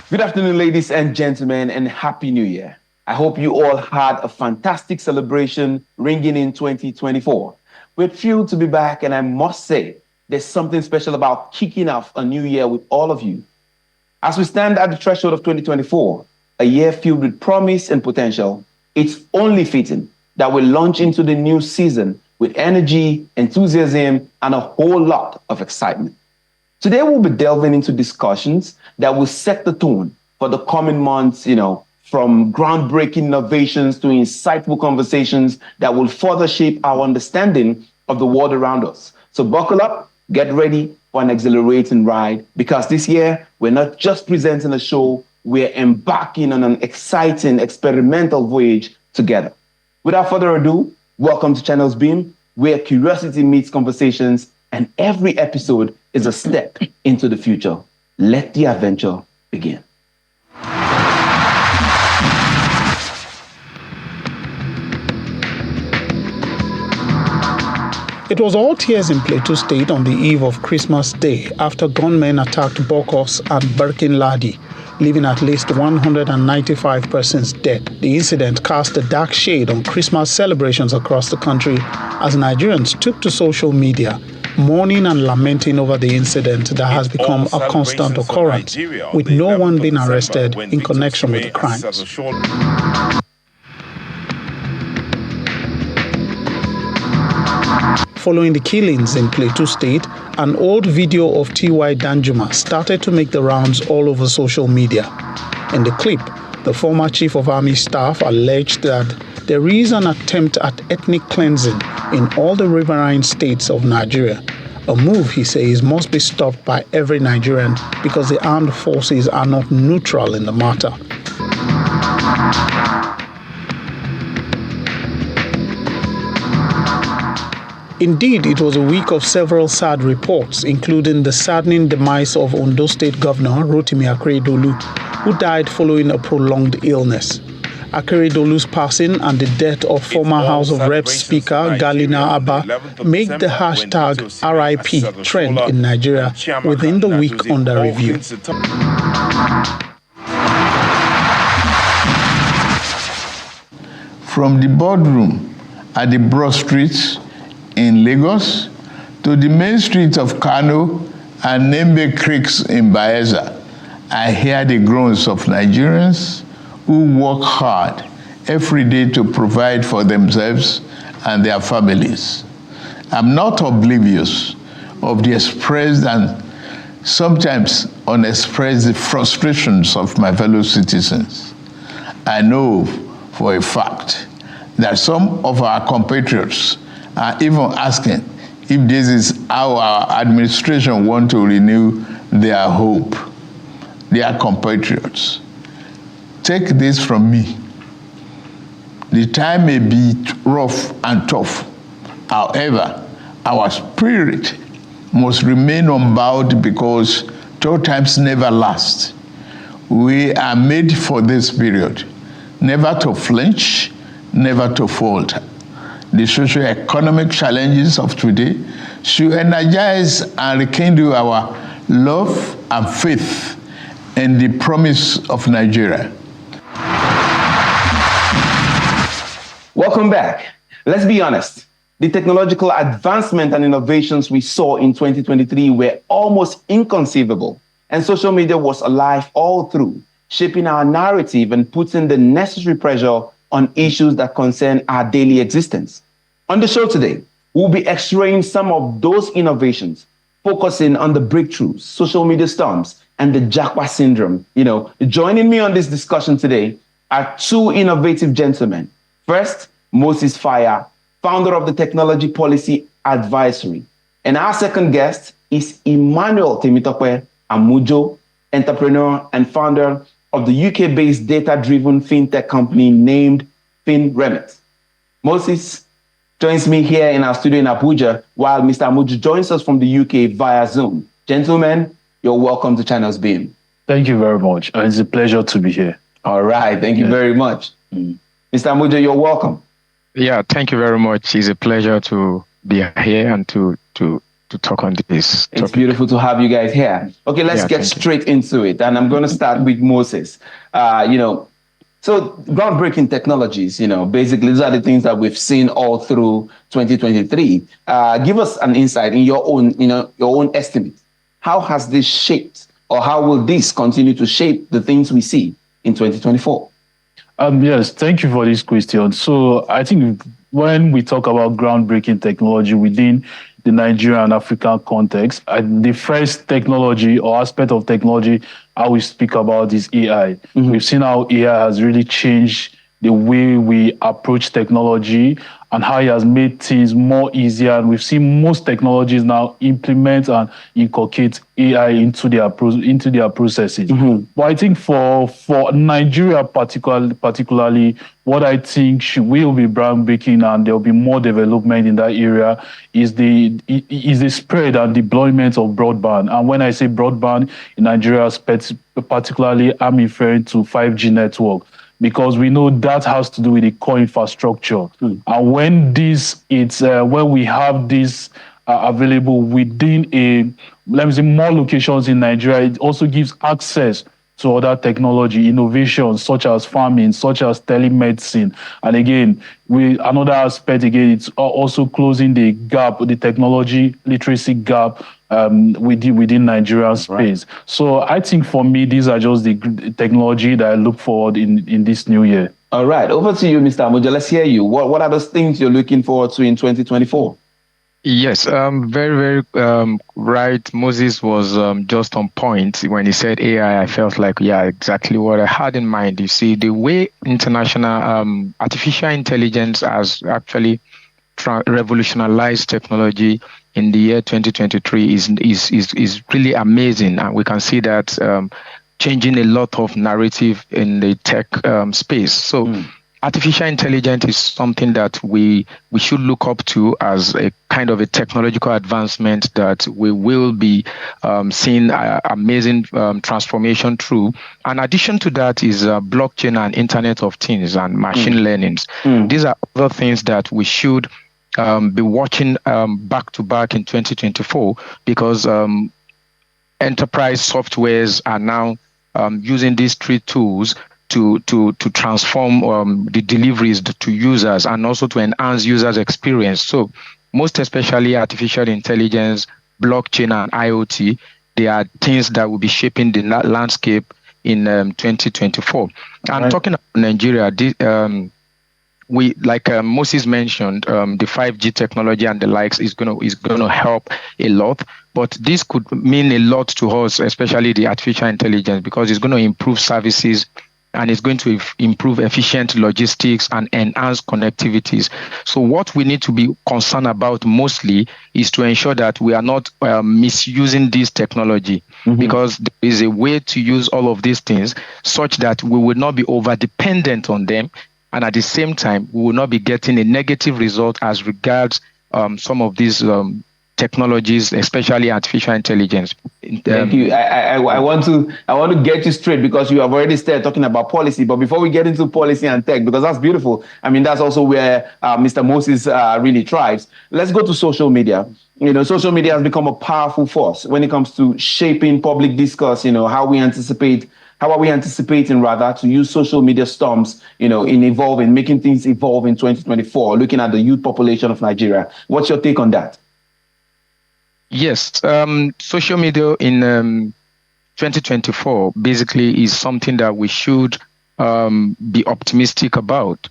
Good afternoon, ladies and gentlemen, and Happy New Year. I hope you all had a fantastic celebration ringing in 2024. We're thrilled to be back, and I must say, there's something special about kicking off a new year with all of you. As we stand at the threshold of 2024, a year filled with promise and potential, it's only fitting that we launch into the new season with energy, enthusiasm, and a whole lot of excitement. Today, we'll be delving into discussions that will set the tone for the coming months, from groundbreaking innovations to insightful conversations that will further shape our understanding of the world around us. So buckle up, get ready for an exhilarating ride, because this year, we're not just presenting a show, we're embarking on an exciting experimental voyage together. Without further ado, welcome to Channels Beam, where curiosity meets conversations, and every episode is a step into the future. Let the adventure begin. It was all tears in Plateau State on the eve of Christmas Day after gunmen attacked Bokos and Birkin-Ladi, leaving at least 195 persons dead. The incident cast a dark shade on Christmas celebrations across the country as Nigerians took to social media, mourning and lamenting over the incident that has become a constant occurrence, with no one being arrested in connection with the crimes. Following the killings in Plateau State, an old video of T.Y. Danjuma started to make the rounds all over social media. In the clip, the former Chief of Army Staff alleged that there is an attempt at ethnic cleansing in all the riverine states of Nigeria, a move he says must be stopped by every Nigerian because the armed forces are not neutral in the matter. Indeed, it was a week of several sad reports, including the saddening demise of Ondo State Governor Rotimi Akeredolu, who died following a prolonged illness. Akeredolu's passing and the death of former House of Reps Speaker Galina Abba made the hashtag RIP trend in Nigeria within the week under review. From the boardroom at the broad streets in Lagos to the main streets of Kano and Nembe Creeks in Bayelsa, I hear the groans of Nigerians who work hard every day to provide for themselves and their families. I'm not oblivious of the expressed and sometimes unexpressed frustrations of my fellow citizens. I know for a fact that some of our compatriots are even asking if this is how our administration want to renew their hope. Their compatriots, take this from me. The time may be rough and tough. However, our spirit must remain unbowed because tough times never last. We are made for this period, never to flinch, never to falter. The socio-economic challenges of today should energize and rekindle our love and faith in the promise of Nigeria. Welcome back. Let's be honest. The technological advancement and innovations we saw in 2023 were almost inconceivable, and social media was alive all through, shaping our narrative and putting the necessary pressure on issues that concern our daily existence. On the show today, we'll be exploring some of those innovations, focusing on the breakthroughs, social media storms, and the Japa Syndrome. Joining me on this discussion today are two innovative gentlemen. First, Moses Fire, founder of the Technology Policy Advisory. And our second guest is Emmanuel Temitope Amujo, entrepreneur and founder of the UK-based data-driven fintech company named Remittance. Moses joins me here in our studio in Abuja, while Mr. Amujo joins us from the UK via Zoom. Gentlemen, you're welcome to Channels Beam. Thank you very much. It's a pleasure to be here. All right, thank you very much. Mr. Amujo, you're welcome. Yeah, thank you very much. It's a pleasure to be here and to to talk on this topic. It's beautiful to have you guys here. Okay, let's get straight into it. And I'm going to start with Moses. So groundbreaking technologies, basically these are the things that we've seen all through 2023. Give us an insight in your own estimate. How has this shaped, or how will this continue to shape the things we see in 2024? Yes, thank you for this question. So I think when we talk about groundbreaking technology within the Nigerian and African context, the first technology or aspect of technology I will speak about is AI. Mm-hmm. We've seen how AI has really changed the way we approach technology and how it has made things more easier. And we've seen most technologies now implement and inculcate AI into their processes. Mm-hmm. But I think for Nigeria particularly, what I think will be groundbreaking and there will be more development in that area is the spread and deployment of broadband. And when I say broadband in Nigeria, particularly, I'm referring to 5G network, because we know that has to do with the core infrastructure. And when when we have this available within more locations in Nigeria, it also gives access to other technology innovations such as farming, such as telemedicine. And again, another aspect, it's also closing the gap, the technology literacy gap within Nigerian space. Right. So I think for me, these are just the technology that I look forward in this new year. All right, over to you, Mr. Amuja. Let's hear you. What are those things you're looking forward to in 2024? Yes, very, very right. Moses was just on point when he said AI. I felt like, yeah, exactly what I had in mind. You see, the way international artificial intelligence has actually revolutionized technology in the year 2023 is really amazing, and we can see that changing a lot of narrative in the tech space. So. Artificial intelligence is something that we should look up to as a kind of a technological advancement that we will be seeing amazing transformation through. In addition to that is blockchain and Internet of Things and machine learning. These are other things that we should be watching back to back in 2024, because enterprise softwares are now using these three tools to transform the deliveries to users and also to enhance users' experience. So most especially artificial intelligence, blockchain, and IoT, they are things that will be shaping the landscape in 2024. And talking about Nigeria, we, like Moses mentioned, the 5G technology and the likes is gonna help a lot. But this could mean a lot to us, especially the artificial intelligence, because it's going to improve services, and it's going to improve efficient logistics and enhance connectivities. So what we need to be concerned about mostly is to ensure that we are not misusing this technology, because there is a way to use all of these things such that we will not be over-dependent on them, and at the same time, we will not be getting a negative result as regards some of these technologies, especially artificial intelligence. Thank you. I want to get you straight, because you have already started talking about policy. But before we get into policy and tech, because that's beautiful, I mean, that's also where Mr. Moses really thrives. Let's go to social media. Social media has become a powerful force when it comes to shaping public discourse. How are we anticipating to use social media storms, in making things evolve in 2024, looking at the youth population of Nigeria. What's your take on that? Yes, social media in 2024 basically is something that we should be optimistic about.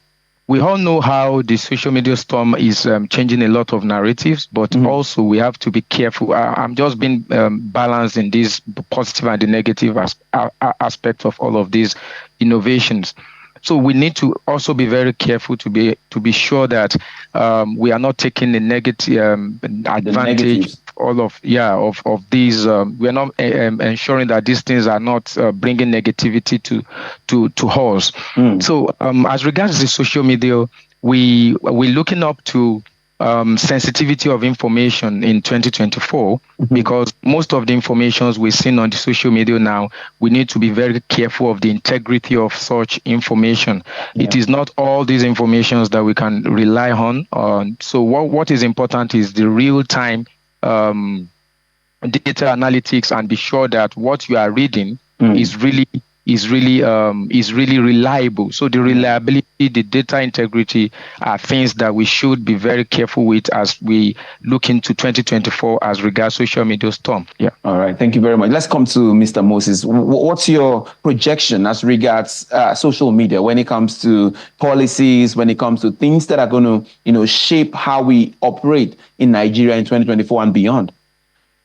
We all know how the social media storm is changing a lot of narratives, but also we have to be careful. I'm just being balanced in this positive and the negative aspect of all of these innovations. So we need to also be very careful to be sure that we are not taking the negative advantage of these. We are not ensuring that these things are not bringing negativity to us. So as regards the social media, we're looking up to sensitivity of information in 2024, because most of the informations we're seeing on the social media now, we need to be very careful of the integrity of such information. It is not all these informations that we can rely on. So what is important is the real-time data analytics and be sure that what you are reading is really reliable. So the reliability, the data integrity are things that we should be very careful with as we look into 2024 as regards social media storm. Yeah. All right. Thank you very much. Let's come to Mr. Moses. What's your projection as regards social media when it comes to policies, when it comes to things that are going to, shape how we operate in Nigeria in 2024 and beyond?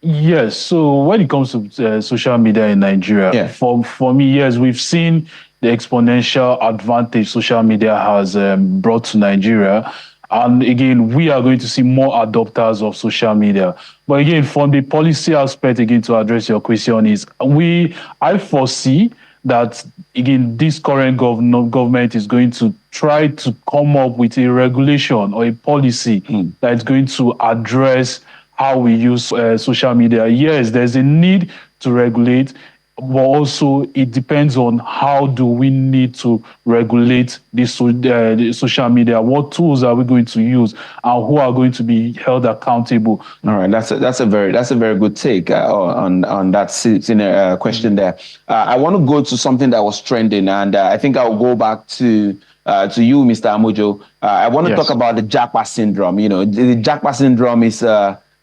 Yes. So when it comes to social media in Nigeria, for me, yes, we've seen the exponential advantage social media has brought to Nigeria. And again, we are going to see more adopters of social media. But again, from the policy aspect, again, to address your question is, I foresee that, again, this current government is going to try to come up with a regulation or a policy that is going to address how we use social media. Yes, there's a need to regulate, but also it depends on how do we need to regulate this the social media. What tools are we going to use, and who are going to be held accountable? All right, that's a very good take on that question there. I want to go to something that was trending, and I think I'll go back to you, Mr. Amujo. I want to talk about the Japa Syndrome. The Japa Syndrome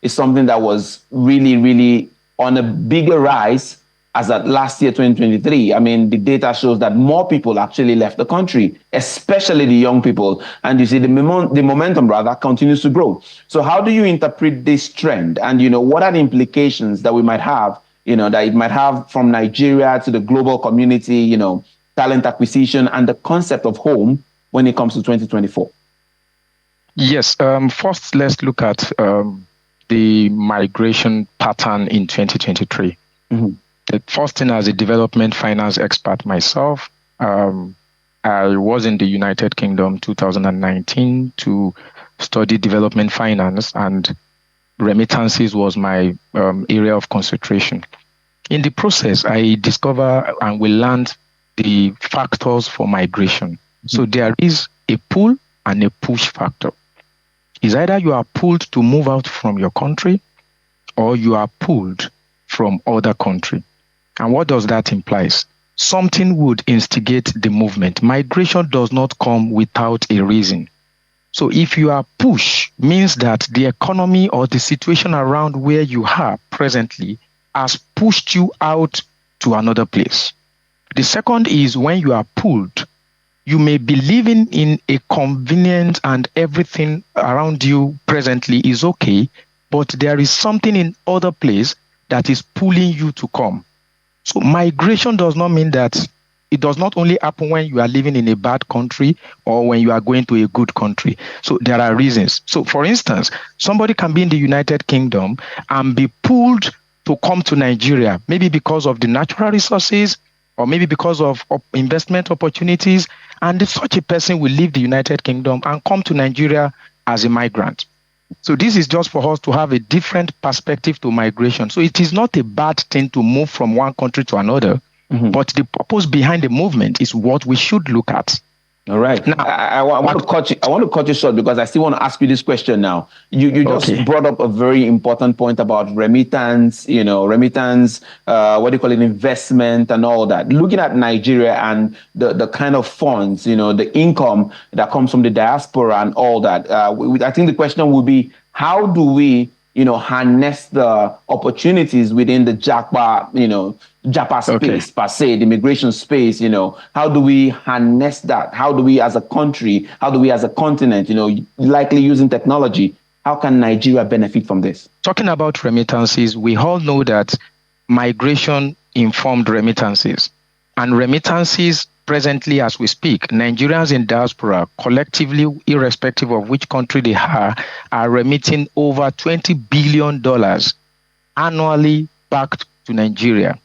is something that was really on a bigger rise as at last year, 2023. I mean, the data shows that more people actually left the country, especially the young people. And you see the momentum rather continues to grow. So how do you interpret this trend? And, what are the implications that we might have, that it might have from Nigeria to the global community, talent acquisition and the concept of home when it comes to 2024? Yes. First, let's look at the migration pattern in 2023. The first thing, as a development finance expert myself, I was in the United Kingdom 2019 to study development finance, and remittances was my area of concentration. In the process, I discovered and we learned the factors for migration. So there is a pull and a push factor. Is either you are pulled to move out from your country or you are pulled from other country. And what does that imply? Something would instigate the movement. Migration does not come without a reason. So if you are pushed, means that the economy or the situation around where you are presently has pushed you out to another place. The second is when you are pulled, you may be living in a convenient and everything around you presently is okay, but there is something in other place that is pulling you to come. So migration does not mean that it does not only happen when you are living in a bad country or when you are going to a good country. So there are reasons. So for instance, somebody can be in the United Kingdom and be pulled to come to Nigeria, maybe because of the natural resources or maybe because of investment opportunities. And such a person will leave the United Kingdom and come to Nigeria as a migrant. So this is just for us to have a different perspective to migration. So it is not a bad thing to move from one country to another, but the purpose behind the movement is what we should look at. All right. Now, I want to cut you short because I still want to ask you this question now. You just brought up a very important point about remittance, investment and all that. Looking at Nigeria and the kind of funds, the income that comes from the diaspora and all that. I think the question would be, how do we, harness the opportunities within the Japa space, per se, the immigration space, how do we harness that? How do we as a country, how do we as a continent, likely using technology, how can Nigeria benefit from this? Talking about remittances, we all know that migration informed remittances. And remittances presently, as we speak, Nigerians in diaspora, collectively, irrespective of which country they are remitting over $20 billion annually back to Nigeria.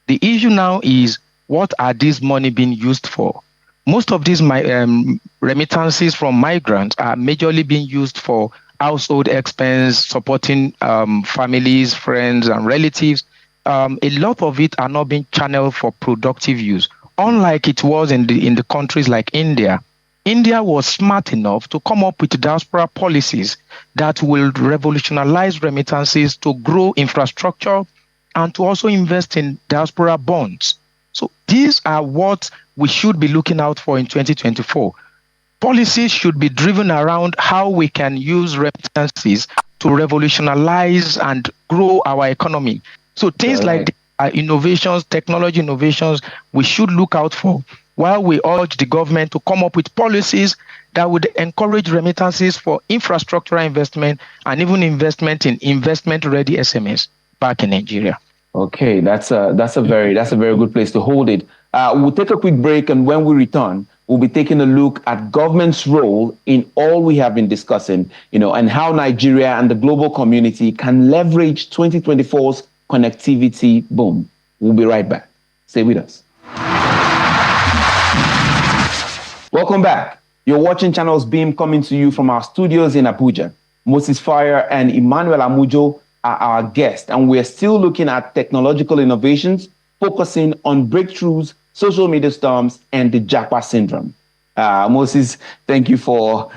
The issue now is, what are these money being used for? Most of these remittances from migrants are majorly being used for household expense, supporting families, friends, and relatives. A lot of it are not being channeled for productive use. Unlike it was in the countries like India, India was smart enough to come up with diaspora policies that will revolutionize remittances to grow infrastructure and to also invest in diaspora bonds. So these are what we should be looking out for in 2024. Policies should be driven around how we can use remittances to revolutionize and grow our economy. So things like innovations, technology innovations, we should look out for, while we urge the government to come up with policies that would encourage remittances for infrastructural investment and even investment in investment-ready SMEs back in Nigeria. Okay, that's a very good place to hold it. We'll take a quick break, and when we return, we'll be taking a look at government's role in all we have been discussing, and how Nigeria and the global community can leverage 2024's connectivity boom. We'll be right back. Stay with us. Welcome back. You're watching Channels Beam, coming to you from our studios in Abuja. Moses Fire and Emmanuel Amujo are our guests, and we're still looking at technological innovations, focusing on breakthroughs, social media storms, and the Japa Syndrome. Moses, thank you for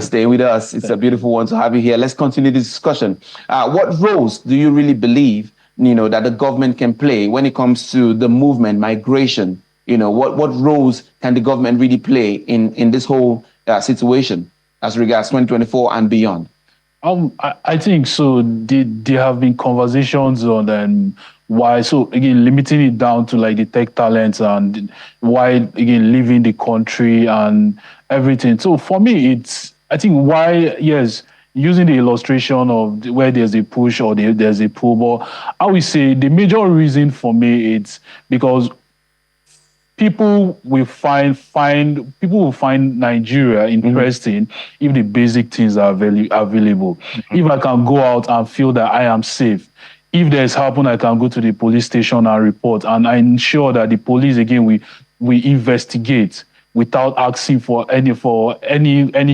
staying with us. It's a beautiful one to have you here. Let's continue this discussion. What roles do you really believe that the government can play when it comes to the movement, migration? What roles can the government really play in this whole situation as regards 2024 and beyond? I think so. There have been conversations on why. So again, limiting it down to like the tech talents and why again leaving the country and everything. So for me, I think why, yes, using the illustration of where there's a push or there's a pull, but I would say the major reason for me it's because people will find Nigeria interesting if the basic things are available. If I can go out and feel that I am safe, if there's happen, I can go to the police station and report, and I ensure that the police again we investigate without asking for any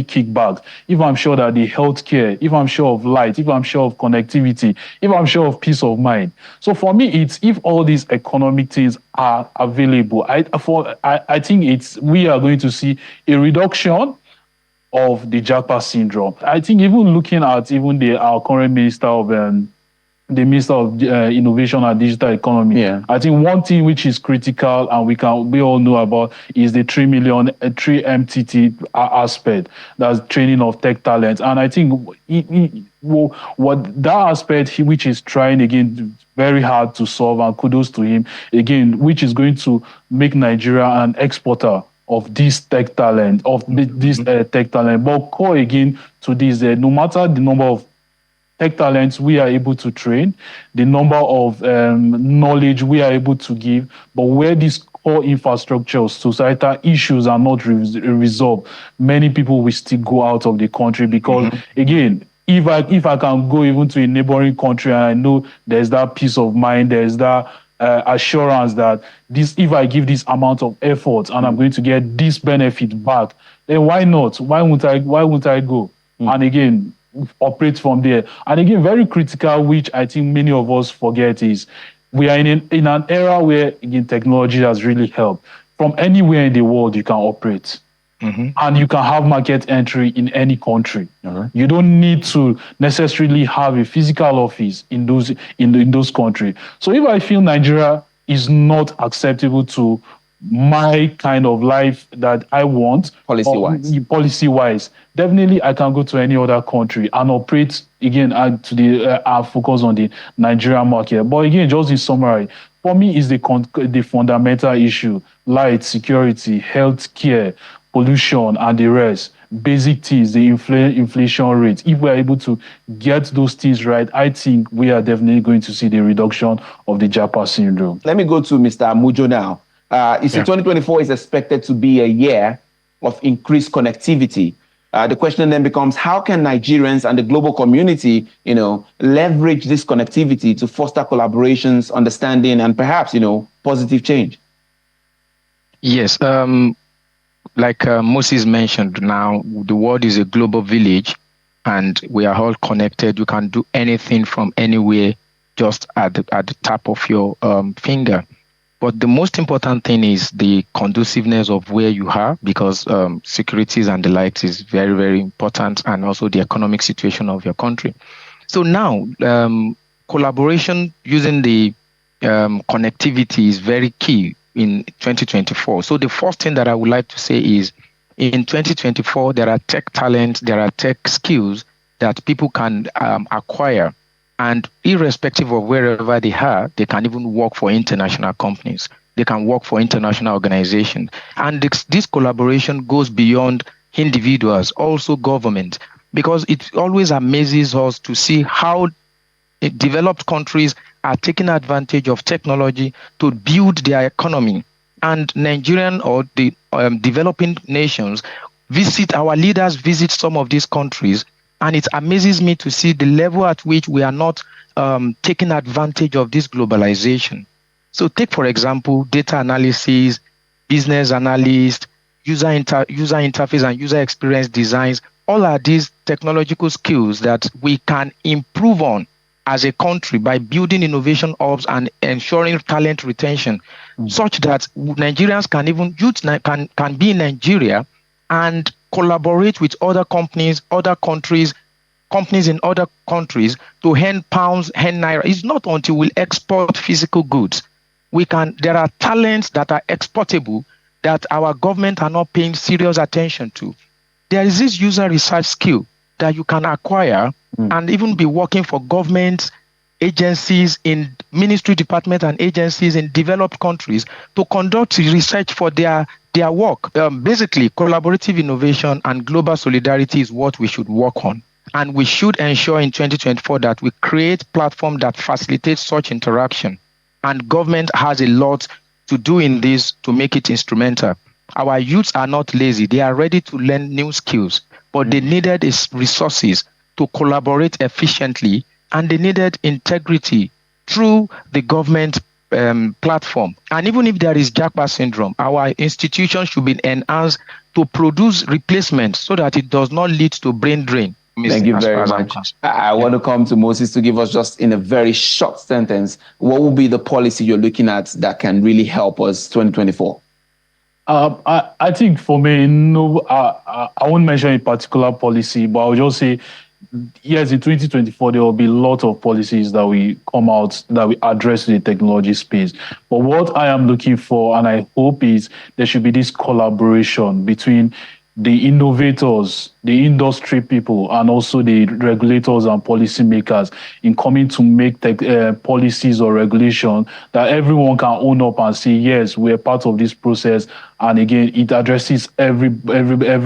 kickbacks. If I'm sure that the healthcare, if I'm sure of light, if I'm sure of connectivity, if I'm sure of peace of mind. So for me, it's if all these economic things are available, I think we are going to see a reduction of the Japa Syndrome. I think even looking at our current Minister of Innovation and Digital Economy. Yeah. I think one thing which is critical and we all know about is the 3 MTT aspect. That's training of tech talent. And I think what that aspect which is trying again very hard to solve, and kudos to him again, which is going to make Nigeria an exporter of this tech talent, tech talent. But core again to this, no matter the number of tech talents we are able to train, the number of knowledge we are able to give, but where these core infrastructure, societal issues are not resolved, many people will still go out of the country because, again, if I can go even to a neighboring country and I know there's that peace of mind, there's that assurance that if I give this amount of effort and I'm going to get this benefit back, then why not? Why won't I go? And again, operate from there. And again, very critical, which I think many of us forget, is we are in an era where again technology has really helped. From anywhere in the world, you can operate. And you can have market entry in any country. You don't need to necessarily have a physical office in those countries. So if I feel Nigeria is not acceptable to my kind of life that I want, policy-wise, definitely I can go to any other country and operate again focus on the Nigerian market. But again, just in summary, for me is the fundamental issue: light, security, healthcare, pollution, and the rest. Basic things, the inflation rate. If we're able to get those things right, I think we are definitely going to see the reduction of the Japa Syndrome. Let me go to Mr. Amujo now. 2024 is expected to be a year of increased connectivity. The question then becomes, how can Nigerians and the global community, leverage this connectivity to foster collaborations, understanding, and perhaps, positive change? Yes. Like Moses mentioned now, the world is a global village and we are all connected. You can do anything from anywhere just at the tap of your finger. But the most important thing is the conduciveness of where you are, because securities and the likes is very, very important, and also the economic situation of your country. So now, collaboration using the connectivity is very key in 2024. So the first thing that I would like to say is, in 2024, there are tech talents, there are tech skills that people can acquire. And irrespective of wherever they are, they can even work for international companies. They can work for international organizations. And this collaboration goes beyond individuals, also government, because it always amazes us to see how developed countries are taking advantage of technology to build their economy. And Nigerian or the developing nations our leaders visit some of these countries, and it amazes me to see the level at which we are not taking advantage of this globalization. So take, for example, data analysis, business analyst, user interface and user experience designs. All are these technological skills that we can improve on as a country by building innovation hubs and ensuring talent retention, such that Nigerians can can be in Nigeria and collaborate with other companies, companies in other countries to earn pounds, earn naira. It's not until we export physical goods there are talents that are exportable that our government are not paying serious attention to. There is this user research skill that you can acquire and even be working for government agencies, in ministry departments and agencies in developed countries to conduct research for their work. Basically, collaborative innovation and global solidarity is what we should work on. And we should ensure in 2024 that we create platforms that facilitate such interaction. And government has a lot to do in this to make it instrumental. Our youths are not lazy. They are ready to learn new skills, but they needed resources to collaborate efficiently, and they needed integrity through the government platform. And even if there is Japa Syndrome, our institutions should be enhanced to produce replacement so that it does not lead to brain drain. Thank you very much. I want to come to Moses to give us, just in a very short sentence, what will be the policy you're looking at that can really help us 2024? I think for me, no, I won't mention a particular policy, but I'll just say, yes, in 2024, there will be a lot of policies that will come out that will address the technology space. But what I am looking for, and I hope, is there should be this collaboration between the innovators, the industry people, and also the regulators and policymakers in coming to make policies or regulation that everyone can own up and say, yes, we're part of this process. And again, it addresses every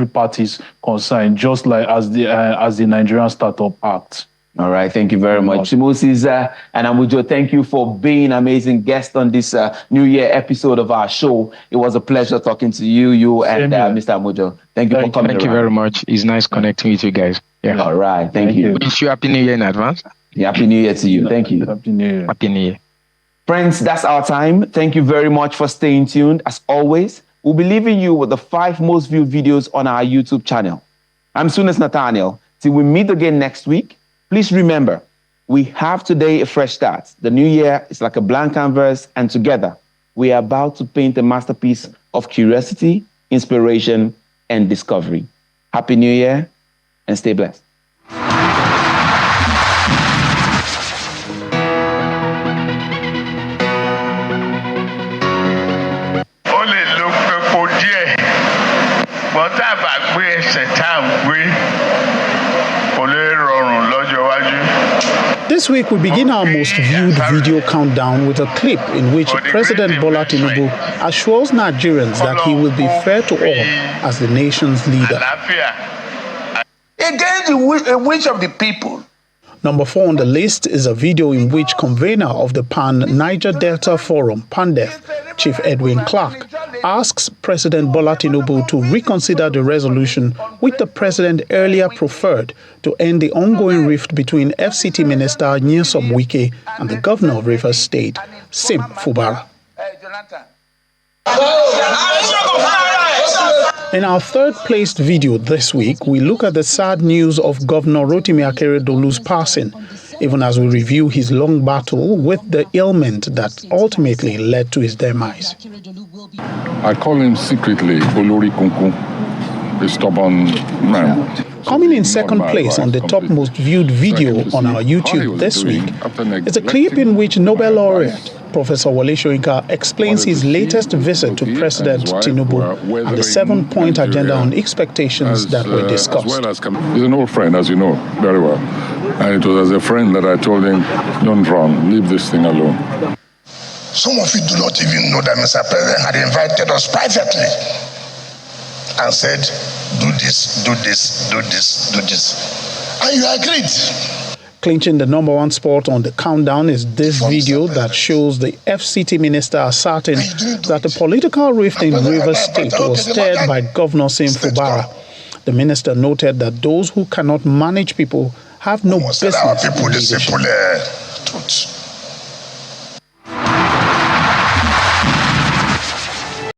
party's concern, just like as the Nigerian Startup Act. All right, thank you very much. Moses and Amujo, thank you for being an amazing guest on this New Year episode of our show. It was a pleasure talking to you and Mr. Amujo. Thank you for coming. Thank you very much. It's nice connecting with you guys. Yeah. All right, thank you. Wish you Happy New Year in advance. Yeah, Happy New Year to you. Thank you. Happy New Year. Happy New Year. Friends, that's our time. Thank you very much for staying tuned. As always, we'll be leaving you with the 5 most viewed videos on our YouTube channel. I'm Sunas Nathaniel. Till we meet again next week, please remember, we have today a fresh start. The new year is like a blank canvas, and together we are about to paint a masterpiece of curiosity, inspiration, and discovery. Happy New Year, and stay blessed. This week, we begin our most viewed video countdown with a clip in which President Bola Tinubu assures Nigerians that he will be fair to all as the nation's leader. Against the wish of the people. Number 4 on the list is a video in which convener of the Pan-Niger Delta Forum, PANDEF, Chief Edwin Clark, asks President Bola Tinubu to reconsider the resolution which the president earlier preferred to end the ongoing rift between FCT Minister Nyesom Wike and the governor of Rivers State, Sim Fubara. In our third-placed video this week, we look at the sad news of Governor Rotimi Akeredolu's passing. even as we review his long battle with the ailment that ultimately led to his demise. I call him secretly Olori Kunkun, a stubborn man. Coming in second place on the top most viewed video on our YouTube this week is a clip in which Nobel laureate Professor Wole Soyinka explains his latest visit to President Tinubu and the 7-point agenda on expectations that were discussed. He's an old friend, as you know very well. And it was as a friend that I told him, don't run, leave this thing alone. Some of you do not even know that Mr. President had invited us privately and said, do this, do this, do this, do this. And you agreed. Clinching the #1 spot on the countdown is this video that shows the FCT minister asserting that the political rift in Rivers State was stirred by Governor Sim Fubara. The minister noted that those who cannot manage people have no business in leadership.